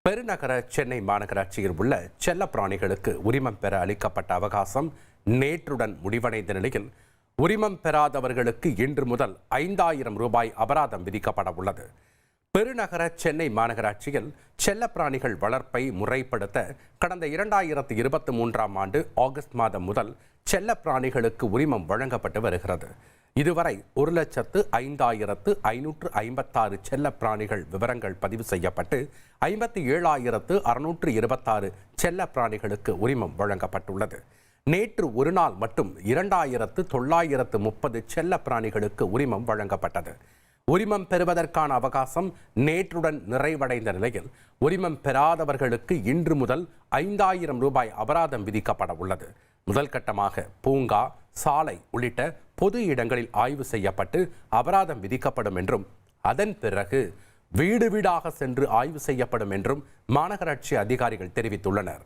பெருநகர சென்னை மாநகராட்சியில் உள்ள செல்லப்பிராணிகளுக்கு உரிமம் பெற அளிக்கப்பட்ட அவகாசம் நேற்றுடன் முடிவடைந்த நிலையில் உரிமம் பெறாதவர்களுக்கு இன்று முதல் 5,000 ரூபாய் அபராதம் விதிக்கப்பட உள்ளது. பெருநகர சென்னை மாநகராட்சியில் செல்லப்பிராணிகள் வளர்ப்பை முறைப்படுத்த கடந்த 2023ஆம் ஆண்டு ஆகஸ்ட் மாதம் முதல் செல்லப்பிராணிகளுக்கு உரிமம் வழங்கப்பட்டு வருகிறது. இதுவரை 1,05,556 செல்லப்பிராணிகள் விவரங்கள் பதிவு செய்யப்பட்டு 57,626 செல்லப்பிராணிகளுக்கு உரிமம் வழங்கப்பட்டுள்ளது. நேற்று ஒரு நாள் மட்டும் 2,930 செல்லப்பிராணிகளுக்கு உரிமம் வழங்கப்பட்டது. உரிமம் பெறுவதற்கான அவகாசம் நேற்றுடன் நிறைவடைந்த நிலையில் உரிமம் பெறாதவர்களுக்கு இன்று முதல் 5,000 ரூபாய் அபராதம் விதிக்கப்பட உள்ளது. முதல் கட்டமாக பூங்கா, சாலை உள்ளிட்ட பொது இடங்களில் ஆய்வு செய்யப்பட்டு அபராதம் விதிக்கப்படும் என்றும் அதன் பிறகு வீடு வீடாக சென்று ஆய்வு செய்யப்படும் என்றும் மாநகராட்சி அதிகாரிகள் தெரிவித்துள்ளனர்.